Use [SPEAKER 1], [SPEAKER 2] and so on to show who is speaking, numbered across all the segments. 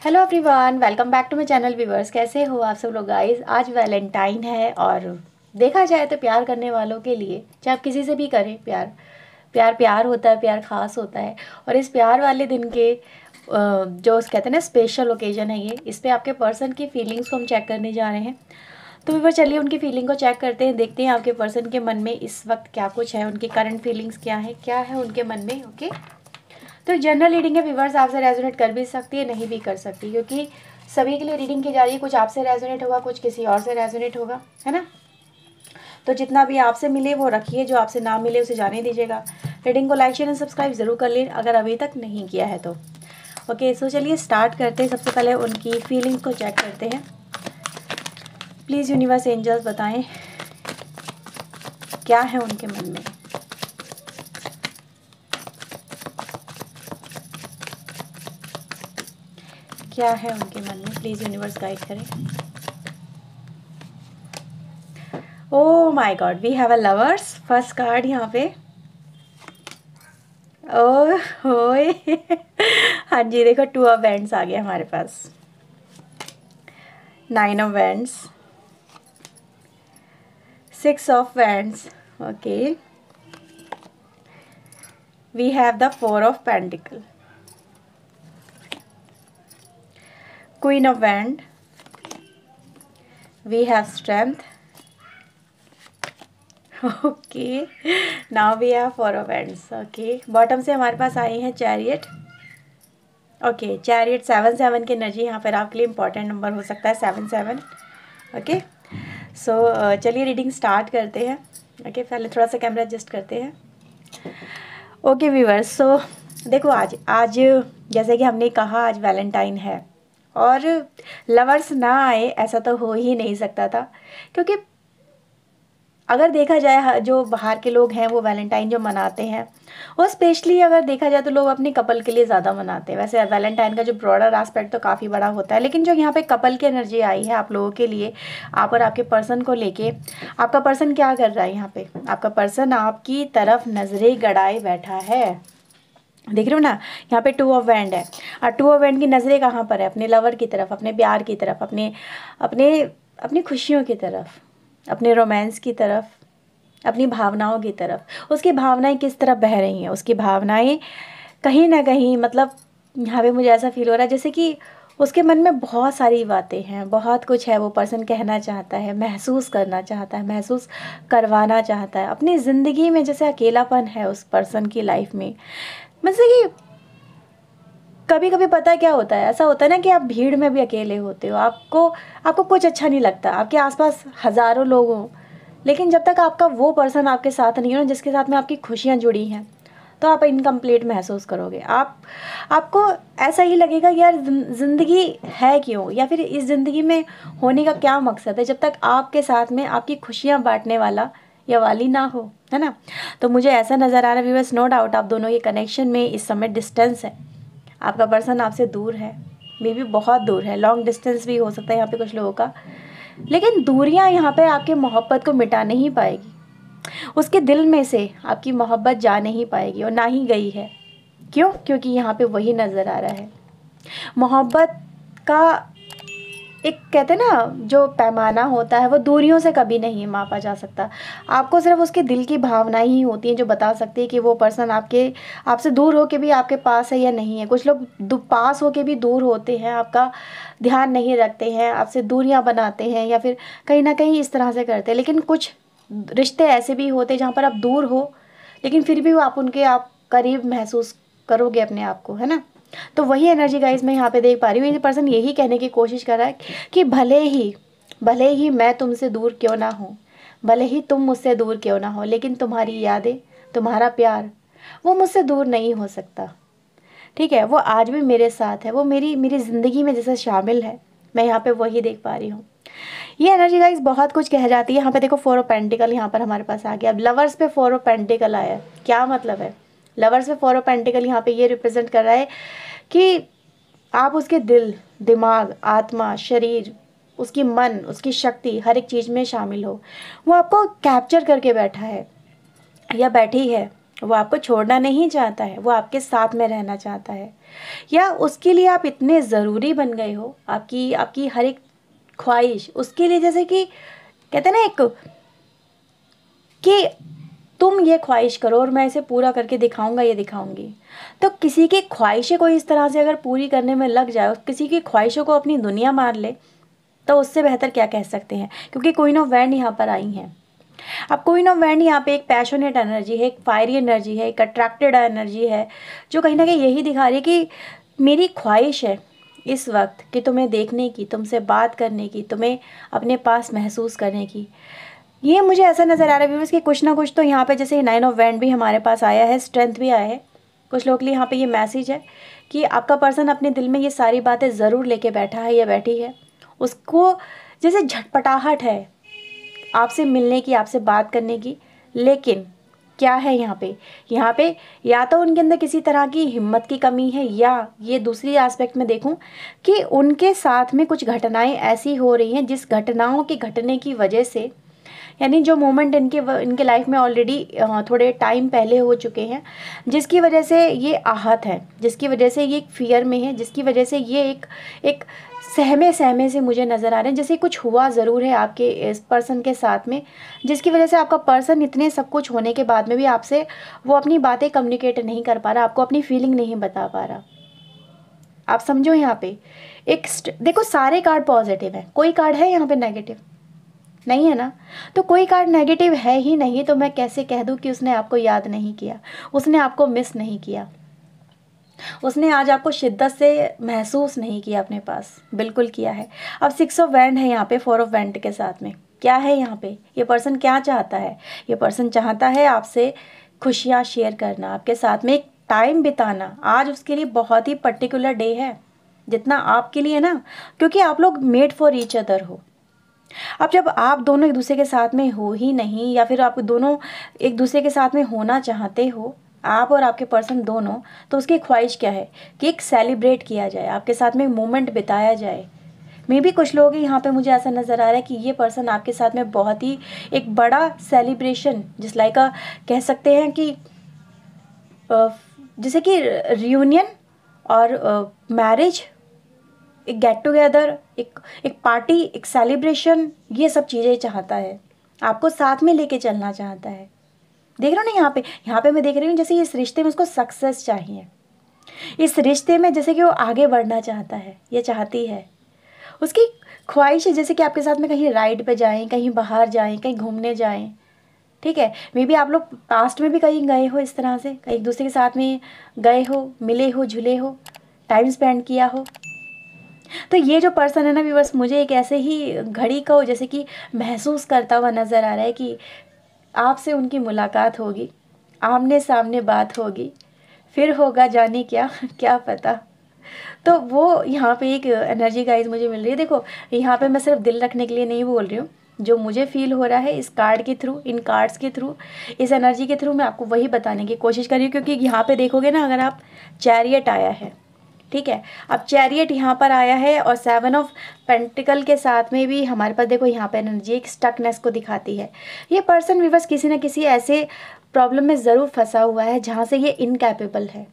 [SPEAKER 1] Hello everyone, welcome back to my channel viewers. कैसे हो आप सब लोग गाइस। आज वैलेंटाइन है और देखा जाए तो प्यार करने वालों के लिए, चाहे आप किसी से भी करें प्यार, प्यार होता है, प्यार खास होता है। और इस प्यार वाले दिन के जो कहते हैं ना स्पेशल ओकेजन है ये, इस पर आपके पर्सन की फीलिंग्स को हम चेक करने जा रहे हैं। तो व्यूवर चलिए उनकी फीलिंग को चेक करते हैं, देखते हैं आपके पर्सन के मन में इस वक्त क्या कुछ है, उनकी करंट फीलिंग्स क्या है उनके मन में। ओके, तो जनरल रीडिंग है व्यूवर्स, आपसे रेजोनेट कर भी सकती है, नहीं भी कर सकती, क्योंकि सभी के लिए रीडिंग की जा रही है। कुछ आपसे रेजोनेट होगा, कुछ किसी और से रेजोनेट होगा, है ना। तो जितना भी आपसे मिले वो रखिए, जो आपसे ना मिले उसे जाने दीजिएगा। रीडिंग को लाइक शेयर एंड सब्सक्राइब जरूर कर लें अगर अभी तक नहीं किया है तो। ओके, सो चलिए स्टार्ट करते हैं। सबसे पहले उनकी फीलिंग को चेक करते हैं। प्लीज़ यूनिवर्स एंजल्स बताएं क्या है उनके मन में। क्या है उनके मन में, प्लीज़ यूनिवर्स गाइड करें। Oh my god, we have a lovers. First card यहाँ पे। ओह होए हाँ जी, देखो 2 ऑफ वैंड्स आ गया हमारे पास, 9 of wands, 6 of wands. Okay, we have the 4 of pentacle, queen of wand, we have strength. Okay, now we have 4 of wands. Okay, bottom से हमारे पास आए हैं चैरियट। ओके, चैरियट 7 की एनर्जी यहाँ पर आपके लिए इंपॉर्टेंट नंबर हो सकता है 7 ओके, सो चलिए रीडिंग स्टार्ट करते हैं। ओके, पहले थोड़ा सा कैमरा एडजस्ट करते हैं। ओके व्यूअर्स, सो देखो आज जैसे कि हमने कहा आज वैलेंटाइन है और लवर्स ना आए ऐसा तो हो ही नहीं सकता था, क्योंकि अगर देखा जाए जो बाहर के लोग हैं वो वैलेंटाइन जो मनाते हैं वो स्पेशली अगर देखा जाए तो लोग अपने कपल के लिए ज़्यादा मनाते हैं। वैसे वैलेंटाइन का जो ब्रॉडर एस्पेक्ट तो काफ़ी बड़ा होता है, लेकिन जो यहाँ पे कपल की एनर्जी आई है आप लोगों के लिए, आप और आपके पर्सन को लेके, आपका पर्सन क्या कर रहा है यहाँ पे। आपका पर्सन आपकी तरफ नजरें गड़ाए बैठा है, देख रहे हो ना। यहाँ पे 2 ऑफ वैंड है और 2 ऑफ वैंड की नज़रें कहाँ पर है, अपने लवर की तरफ, अपने प्यार की तरफ, अपने अपने अपनी खुशियों की तरफ, अपने रोमांस की तरफ, अपनी भावनाओं की तरफ। उसकी भावनाएं किस तरफ बह रही हैं, उसकी भावनाएं कहीं ना कहीं, मतलब यहाँ पे मुझे ऐसा फील हो रहा है जैसे कि उसके मन में बहुत सारी बातें हैं, बहुत कुछ है वो पर्सन कहना चाहता है, महसूस करना चाहता है, महसूस करवाना चाहता है अपनी ज़िंदगी में। जैसे अकेलापन है उस पर्सन की लाइफ में, मतलब कि कभी कभी पता है क्या होता है, ऐसा होता है ना कि आप भीड़ में भी अकेले होते हो, आपको कुछ अच्छा नहीं लगता, आपके आसपास हज़ारों लोग हों, लेकिन जब तक आपका वो पर्सन आपके साथ नहीं हो ना, जिसके साथ में आपकी खुशियाँ जुड़ी हैं, तो आप इनकम्प्लीट महसूस करोगे। आपको ऐसा ही लगेगा कि यार ज़िंदगी है क्यों, या फिर इस ज़िंदगी में होने का क्या मकसद है, जब तक आपके साथ में आपकी खुशियाँ बांटने वाला या वाली ना हो, है ना। तो मुझे ऐसा नज़र आ रहा है व्यूअर्स, नो डाउट आप दोनों के कनेक्शन में इस समय डिस्टेंस है। आपका पर्सन आपसे दूर है, मे बी बहुत दूर है, लॉन्ग डिस्टेंस भी हो सकता है यहाँ पे कुछ लोगों का, लेकिन दूरियां यहाँ पे आपकी मोहब्बत को मिटा नहीं पाएगी। उसके दिल में से आपकी मोहब्बत जा नहीं पाएगी और ना ही गई है। क्यों? क्योंकि यहाँ पे वही नज़र आ रहा है, मोहब्बत का एक कहते हैं ना जो पैमाना होता है वो दूरियों से कभी नहीं मापा जा सकता। आपको सिर्फ उसके दिल की भावनाएं ही होती हैं जो बता सकती है कि वो पर्सन आपसे दूर होके भी आपके पास है या नहीं है। कुछ लोग पास होके भी दूर होते हैं, आपका ध्यान नहीं रखते हैं, आपसे दूरियां बनाते हैं या फिर कहीं ना कहीं इस तरह से करते हैं। लेकिन कुछ रिश्ते ऐसे भी होते हैं जहाँ पर आप दूर हो लेकिन फिर भी आप करीब महसूस करोगे अपने आप को, है ना। तो वही एनर्जी गाइस मैं यहाँ पे देख पा रही हूँ। ये पर्सन यही कहने की कोशिश कर रहा है कि भले ही मैं तुमसे दूर क्यों ना हूँ, भले ही तुम मुझसे दूर क्यों ना हो, लेकिन तुम्हारी यादें, तुम्हारा प्यार वो मुझसे दूर नहीं हो सकता। ठीक है, वो आज भी मेरे साथ है, वो मेरी ज़िंदगी में जैसे शामिल है। मैं यहाँ पे वही देख पा रही हूँ। ये एनर्जी गाइस बहुत कुछ कह जाती है। यहाँ पे देखो 4 ऑफ पेंटिकल यहाँ पर हमारे पास आ गया। अब लवर्स पे 4 ऑफ पेंटिकल आया, क्या मतलब है। लवर्स पे 4 ऑफ पेंटिकल यहाँ पे ये रिप्रेजेंट कर रहा है कि आप उसके दिल, दिमाग, आत्मा, शरीर, उसकी मन, उसकी शक्ति, हर एक चीज़ में शामिल हो। वो आपको कैप्चर करके बैठा है या बैठी है, वो आपको छोड़ना नहीं चाहता है, वो आपके साथ में रहना चाहता है, या उसके लिए आप इतने ज़रूरी बन गए हो, आपकी आपकी हर एक ख्वाहिश उसके लिए, जैसे कि कहते हैं ना एक कि तुम ये ख्वाहिश करो और मैं इसे पूरा करके दिखाऊंगा, ये दिखाऊंगी। तो किसी की ख्वाहिशें कोई इस तरह से अगर पूरी करने में लग जाए, किसी की ख्वाहिशों को अपनी दुनिया मान ले, तो उससे बेहतर क्या कह सकते हैं। क्योंकि क्वीन ऑफ वैंड यहाँ पर आई हैं। अब क्वीन ऑफ वैंड यहाँ पे एक पैशनेट एनर्जी है, एक फायरी एनर्जी है, एक अट्रैक्टेड एनर्जी है, जो कहीं ना कहीं यही दिखा रही है कि मेरी ख्वाहिश है इस वक्त कि तुम्हें देखने की, तुमसे बात करने की, तुम्हें अपने पास महसूस करने की। ये मुझे ऐसा नज़र आ रहा है व्यूअर्स कि कुछ ना कुछ तो यहाँ पे, जैसे 9 ऑफ वैंड भी हमारे पास आया है, स्ट्रेंथ भी आया है, कुछ लोग के लिए यहाँ पे ये मैसेज है कि आपका पर्सन अपने दिल में ये सारी बातें ज़रूर लेके बैठा है या बैठी है। उसको जैसे झटपटाहट है आपसे मिलने की, आपसे बात करने की, लेकिन क्या है यहाँ पे या तो उनके अंदर किसी तरह की हिम्मत की कमी है, या ये दूसरी एस्पेक्ट में देखूं कि उनके साथ में कुछ घटनाएं ऐसी हो रही हैं जिस घटनाओं के घटने की वजह से, यानी जो मोमेंट इनके लाइफ में ऑलरेडी थोड़े टाइम पहले हो चुके हैं, जिसकी वजह से ये आहत है, जिसकी वजह से ये एक फियर में है, जिसकी वजह से ये एक सहमे सहमे से मुझे नज़र आ रहे हैं, जैसे कुछ हुआ ज़रूर है आपके इस पर्सन के साथ में, जिसकी वजह से आपका पर्सन इतने सब कुछ होने के बाद में भी आपसे वो अपनी बातें कम्युनिकेट नहीं कर पा रहा, आपको अपनी फीलिंग नहीं बता पा रहा। आप समझो यहाँ पे एक देखो, सारे कार्ड पॉजिटिव हैं, कोई कार्ड है यहाँ पे नेगेटिव नहीं है ना। तो कोई कार्ड नेगेटिव है ही नहीं, तो मैं कैसे कह दूं कि उसने आपको याद नहीं किया, उसने आपको मिस नहीं किया, उसने आज आपको शिद्दत से महसूस नहीं किया अपने पास, बिल्कुल किया है। अब 6 ऑफ वैंड है यहाँ पे 4 ऑफ वैंड के साथ में। क्या है यहाँ पे, ये पर्सन क्या चाहता है? ये पर्सन चाहता है आपसे खुशियाँ शेयर करना, आपके साथ में एक टाइम बिताना। आज उसके लिए बहुत ही पर्टिकुलर डे है, जितना आपके लिए ना, क्योंकि आप लोग मेड फॉर ईच अदर हो। अब जब आप दोनों एक दूसरे के साथ में हो ही नहीं, या फिर आप दोनों एक दूसरे के साथ में होना चाहते हो, आप और आपके पर्सन दोनों, तो उसकी ख्वाहिश क्या है कि एक सेलिब्रेट किया जाए, आपके साथ में मोमेंट बिताया जाए। मे भी कुछ लोग यहाँ पे मुझे ऐसा नज़र आ रहा है कि ये पर्सन आपके साथ में बहुत ही एक बड़ा सेलिब्रेशन, जिस लाइक कह सकते हैं कि जैसे कि रियूनियन और मैरिज, एक गेट टुगेदर, एक पार्टी, एक सेलिब्रेशन, ये सब चीज़ें चाहता है, आपको साथ में लेके चलना चाहता है। देख रहे हो ना यहाँ पे मैं देख रही हूँ जैसे इस रिश्ते में उसको सक्सेस चाहिए, इस रिश्ते में जैसे कि वो आगे बढ़ना चाहता है, ये चाहती है, उसकी ख्वाहिश है जैसे कि आपके साथ में कहीं राइड पे जाएं, कहीं बाहर जाएं, कहीं घूमने जाएं। ठीक है, मे बी आप लोग पास्ट में भी कहीं गए हो, इस तरह से एक दूसरे के साथ में गए हो, मिले हो, झूले हो, टाइम स्पेंड किया हो। तो ये जो पर्सन है ना व्यूअर्स, मुझे एक ऐसे ही घड़ी को जैसे कि महसूस करता हुआ नज़र आ रहा है कि आपसे उनकी मुलाकात होगी, आमने सामने बात होगी, फिर होगा जाने क्या क्या पता। तो वो यहाँ पे एक एनर्जी गाइज मुझे मिल रही है। देखो यहाँ पे मैं सिर्फ दिल रखने के लिए नहीं बोल रही हूँ, जो मुझे फील हो रहा है इस कार्ड के थ्रू, इन कार्ड्स के थ्रू, इस एनर्जी के थ्रू मैं आपको वही बताने की कोशिश कर रही हूँ। क्योंकि यहाँ पे देखोगे ना, अगर आप चैरियट आया है, ठीक है, अब चैरियट यहाँ पर आया है और 7 ऑफ पेंटिकल के साथ में भी हमारे पास देखो यहाँ पे एनर्जी एक स्टकनेस को दिखाती है। ये पर्सन विवर्स किसी न किसी ऐसे प्रॉब्लम में ज़रूर फंसा हुआ है जहाँ से ये इनकैपेबल है,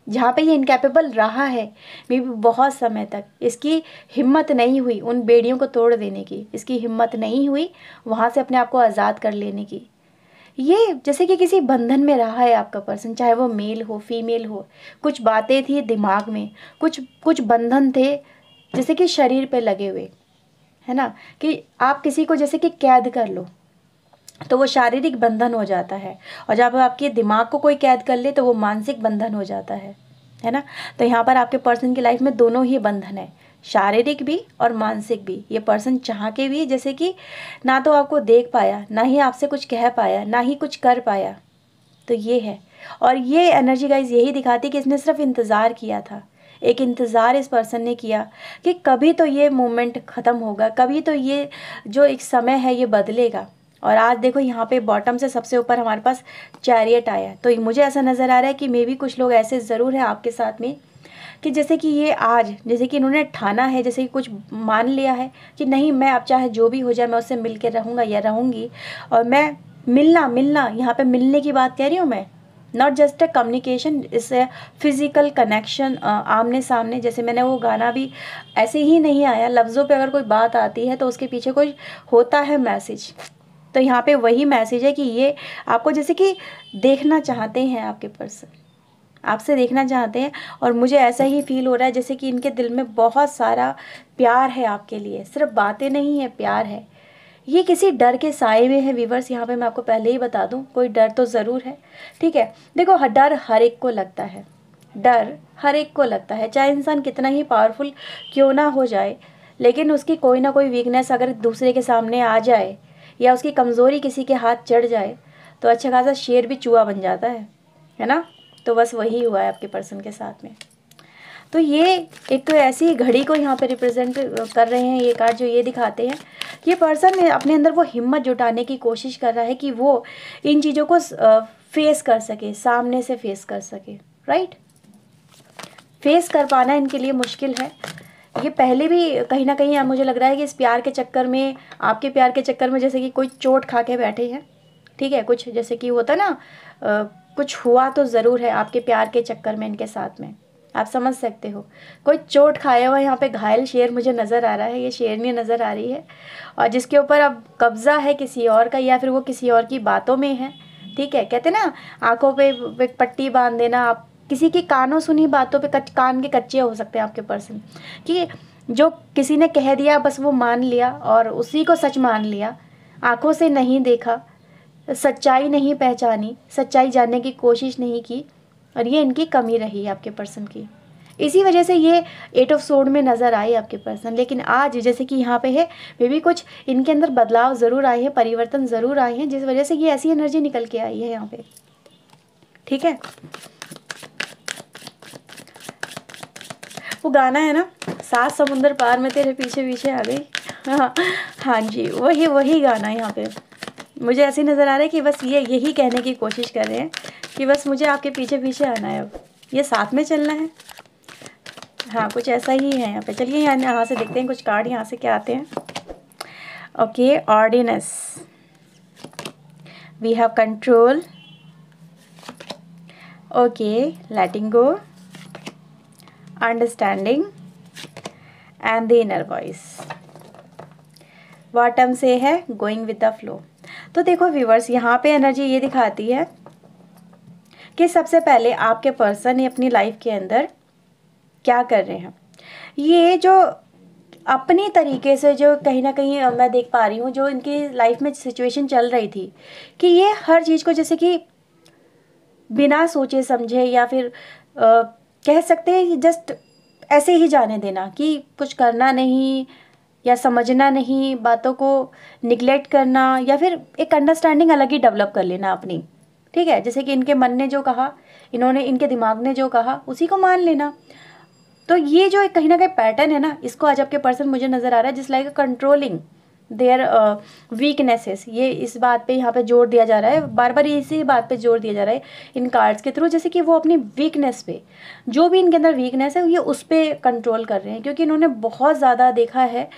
[SPEAKER 1] जहाँ पे ये इनकैपेबल रहा है मे बी बहुत समय तक। इसकी हिम्मत नहीं हुई उन बेड़ियों को तोड़ देने की, इसकी हिम्मत नहीं हुई वहाँ से अपने आप को आज़ाद कर लेने की। ये जैसे कि किसी बंधन में रहा है आपका पर्सन, चाहे वो मेल हो फीमेल हो। कुछ बातें थी दिमाग में, कुछ बंधन थे जैसे कि शरीर पे लगे हुए, है ना, कि आप किसी को जैसे कि कैद कर लो तो वो शारीरिक बंधन हो जाता है, और जब आपके दिमाग को कोई कैद कर ले तो वो मानसिक बंधन हो जाता है ना। तो यहाँ पर आपके पर्सन की लाइफ में दोनों ही बंधन है, शारीरिक भी और मानसिक भी। ये पर्सन चाह के भी जैसे कि ना तो आपको देख पाया, ना ही आपसे कुछ कह पाया, ना ही कुछ कर पाया। तो ये है, और ये एनर्जी गाइज यही दिखाती कि इसने सिर्फ इंतज़ार किया था, एक इंतज़ार इस पर्सन ने किया कि कभी तो ये मोमेंट ख़त्म होगा, कभी तो ये जो एक समय है ये बदलेगा। और आज देखो यहाँ पे बॉटम से सबसे ऊपर हमारे पास चैरियट आया। तो मुझे ऐसा नज़र आ रहा है कि मे बी कुछ लोग ऐसे ज़रूर हैं आपके साथ में कि जैसे कि ये आज जैसे कि इन्होंने ठाना है, जैसे कि कुछ मान लिया है कि नहीं, मैं अब चाहे जो भी हो जाए मैं उससे मिल के रहूँगा या रहूँगी। और मैं मिलना यहाँ पे मिलने की बात कह रही हूँ मैं, नॉट जस्ट अ कम्युनिकेशन, इस फिजिकल कनेक्शन, आमने सामने। जैसे मैंने वो गाना भी ऐसे ही नहीं आया, लफ्ज़ों पे अगर कोई बात आती है तो उसके पीछे कोई होता है मैसेज। तो यहाँ पे वही मैसेज है कि ये आपको जैसे कि देखना चाहते हैं, आपके पर्सन आपसे देखना चाहते हैं, और मुझे ऐसा ही फील हो रहा है जैसे कि इनके दिल में बहुत सारा प्यार है आपके लिए, सिर्फ बातें नहीं है, प्यार है। ये किसी डर के साए में है व्यूवर्स, यहाँ पे मैं आपको पहले ही बता दूँ, कोई डर तो ज़रूर है, ठीक है। देखो डर हर एक को लगता है, डर हर एक को लगता है, चाहे इंसान कितना ही पावरफुल क्यों ना हो जाए, लेकिन उसकी कोई ना कोई वीकनेस अगर दूसरे के सामने आ जाए, या उसकी कमज़ोरी किसी के हाथ चढ़ जाए, तो अच्छा खासा शेर भी चूहा बन जाता है ना। तो बस वही हुआ है आपके पर्सन के साथ में। तो ये एक तो ऐसी घड़ी को यहाँ पे रिप्रेजेंट कर रहे हैं ये कार्ड, जो ये दिखाते हैं ये पर्सन में अपने अंदर वो हिम्मत जुटाने की कोशिश कर रहा है कि वो इन चीज़ों को फेस कर सके, सामने से फेस कर सके, राइट। फेस कर पाना इनके लिए मुश्किल है। ये पहले भी कहीं ना कहीं मुझे लग रहा है कि इस प्यार के चक्कर में, आपके प्यार के चक्कर में, जैसे कि कोई चोट खा के बैठे हैं, ठीक है, कुछ जैसे कि होता ना, कुछ हुआ तो ज़रूर है आपके प्यार के चक्कर में इनके साथ में, आप समझ सकते हो। कोई चोट खाया हुआ यहाँ पे घायल शेर मुझे नज़र आ रहा है, ये शेरनी नज़र आ रही है, और जिसके ऊपर अब कब्ज़ा है किसी और का, या फिर वो किसी और की बातों में है, ठीक है। कहते ना आंखों पे एक पट्टी बांध देना, आप किसी की कानों सुनी बातों पे कान के कच्चे हो सकते हैं आपके पर्सन, कि जो किसी ने कह दिया बस वो मान लिया और उसी को सच मान लिया, आंखों से नहीं देखा, सच्चाई नहीं पहचानी, सच्चाई जानने की कोशिश नहीं की, और ये इनकी कमी रही है आपके पर्सन की। इसी वजह से ये 8 ऑफ सोर्ड में नज़र आए आपके पर्सन। लेकिन आज जैसे कि यहाँ पे है, वे भी कुछ इनके अंदर बदलाव ज़रूर आए हैं, परिवर्तन ज़रूर आए हैं, जिस वजह से ये ऐसी एनर्जी निकल के आई है यहाँ पे, ठीक है। वो गाना है ना, 7 समुंदर पार में तेरे पीछे पीछे आ गई, हाँ जी, वही गाना यहाँ पे मुझे ऐसे नज़र आ रहा है कि बस ये यही कहने की कोशिश कर रहे हैं कि बस मुझे आपके पीछे पीछे आना है, अब ये साथ में चलना है। हाँ, कुछ ऐसा ही है यहाँ पे। चलिए यहाँ से देखते हैं कुछ कार्ड यहाँ से क्या आते हैं। Okay, ordinance, we have control, okay, letting go, understanding and the inner voice. Bottom से है गोइंग विद द फ्लो। तो देखो व्यूवर्स, यहाँ पे एनर्जी ये दिखाती है कि सबसे पहले आपके पर्सन अपनी लाइफ के अंदर क्या कर रहे हैं। ये जो अपनी तरीके से, जो कहीं ना कहीं मैं देख पा रही हूँ, जो इनकी लाइफ में सिचुएशन चल रही थी, कि ये हर चीज़ को जैसे कि बिना सोचे समझे, या फिर कह सकते हैं जस्ट ऐसे ही जाने देना, कि कुछ करना नहीं या समझना नहीं, बातों को निगलेक्ट करना, या फिर एक अंडरस्टैंडिंग अलग ही डेवलप कर लेना अपनी, ठीक है। जैसे कि इनके मन ने जो कहा, इन्होंने, इनके दिमाग ने जो कहा, उसी को मान लेना। तो ये जो कहीं ना कहीं पैटर्न है ना, इसको आज आपके पर्सन मुझे नज़र आ रहा है जिस लाइक कंट्रोलिंग देयर वीकनेसेस। ये इस बात पे यहाँ पे जोर दिया जा रहा है, बार बार इसी बात पे जोर दिया जा रहा है इन कार्ड्स के थ्रू, जैसे कि वो अपनी वीकनेस पे, जो भी इनके अंदर वीकनेस है, ये उस पर कंट्रोल कर रहे हैं। क्योंकि इन्होंने बहुत ज़्यादा देखा है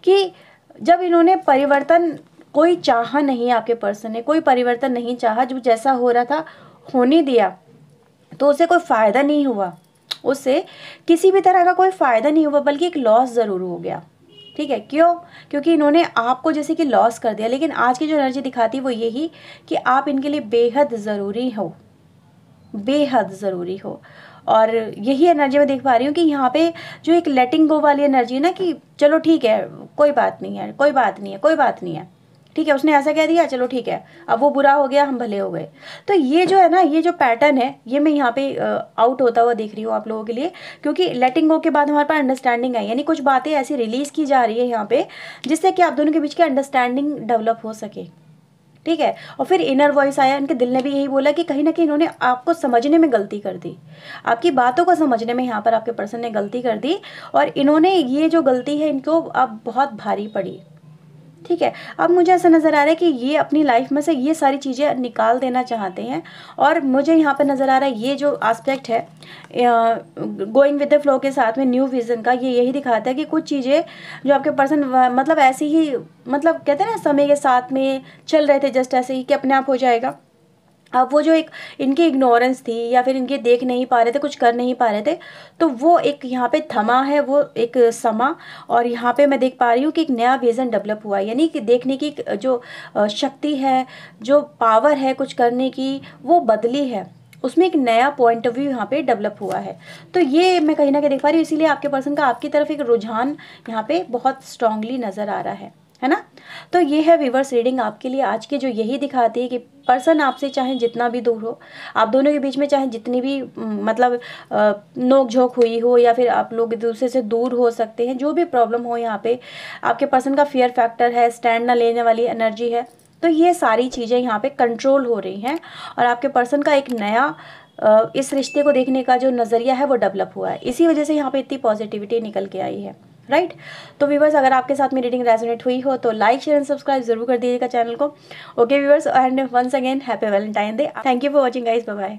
[SPEAKER 1] कि जब इन्होंने परिवर्तन कोई चाहा नहीं, आपके पर्सन ने कोई परिवर्तन नहीं चाहा, जो जैसा हो रहा था होने दिया, तो उसे कोई फ़ायदा नहीं हुआ, उससे किसी भी तरह का कोई फ़ायदा नहीं हुआ, बल्कि एक लॉस ज़रूर हो गया, ठीक है। क्यों? क्योंकि इन्होंने आपको जैसे कि लॉस कर दिया। लेकिन आज की जो एनर्जी दिखाती है वो यही कि आप इनके लिए बेहद ज़रूरी हो, बेहद ज़रूरी हो। और यही एनर्जी मैं देख पा रही हूँ कि यहाँ पे जो एक लेटिंग गो वाली एनर्जी है ना, कि चलो ठीक है, कोई बात नहीं है, कोई बात नहीं है, कोई बात नहीं है, ठीक है, उसने ऐसा कह दिया, चलो ठीक है, अब वो बुरा हो गया, हम भले हो गए। तो ये जो है ना, ये जो पैटर्न है, ये मैं यहाँ पे आउट होता हुआ देख रही हूँ आप लोगों के लिए। क्योंकि लेटिंग गो के बाद हमारे पास अंडरस्टैंडिंग आई, यानी कुछ बातें ऐसी रिलीज़ की जा रही है यहाँ पे, जिससे कि आप दोनों के बीच की अंडरस्टैंडिंग डेवलप हो सके, ठीक है। और फिर इनर वॉइस आया, इनके दिल ने भी यही बोला कि कहीं ना कहीं इन्होंने आपको समझने में गलती कर दी, आपकी बातों को समझने में यहाँ पर आपके पर्सन ने गलती कर दी, और इन्होंने ये जो गलती है इनको अब बहुत भारी पड़ी, ठीक है। अब मुझे ऐसा नज़र आ रहा है कि ये अपनी लाइफ में से ये सारी चीज़ें निकाल देना चाहते हैं। और मुझे यहाँ पे नज़र आ रहा है ये जो एस्पेक्ट है गोइंग विद द फ्लो के साथ में न्यू विज़न का, ये यही दिखाता है कि कुछ चीज़ें जो आपके पर्सन मतलब ऐसे ही, मतलब कहते हैं ना, समय के साथ में चल रहे थे जस्ट ऐसे ही कि अपने आप हो जाएगा, अब वो जो एक इनकी इग्नोरेंस थी या फिर इनके देख नहीं पा रहे थे, कुछ कर नहीं पा रहे थे, तो वो एक यहाँ पे थमा है वो एक समा, और यहाँ पे मैं देख पा रही हूँ कि एक नया विज़न डेवलप हुआ है, यानी कि देखने की जो शक्ति है, जो पावर है कुछ करने की, वो बदली है, उसमें एक नया पॉइंट ऑफ व्यू यहाँ पे डेवलप हुआ है। तो ये मैं कहीं ना कहीं देख पा रही हूँ, इसीलिए आपके पर्सन का आपकी तरफ एक रुझान यहाँ पे बहुत स्ट्रांगली नज़र आ रहा है ना। तो ये है व्यूअर्स रीडिंग आपके लिए आज की, जो यही दिखाती है कि पर्सन आपसे चाहे जितना भी दूर हो, आप दोनों के बीच में चाहे जितनी भी मतलब नोक झोंक हुई हो, या फिर आप लोग एक दूसरे से दूर हो सकते हैं, जो भी प्रॉब्लम हो, यहाँ पे आपके पर्सन का फियर फैक्टर है, स्टैंड ना लेने वाली एनर्जी है, तो ये सारी चीज़ें यहाँ पे कंट्रोल हो रही हैं, और आपके पर्सन का एक नया इस रिश्ते को देखने का जो नज़रिया है वो डेवलप हुआ है। इसी वजह से यहाँ पे इतनी पॉजिटिविटी निकल के आई है, राइट। तो व्यूवर्स, अगर आपके साथ में रीडिंग रेजोनेट हुई हो तो लाइक शेयर एंड सब्सक्राइब जरूर कर दीजिएगा चैनल को। Okay viewers, and once again happy Valentine day. Thank you for watching guys, bye bye.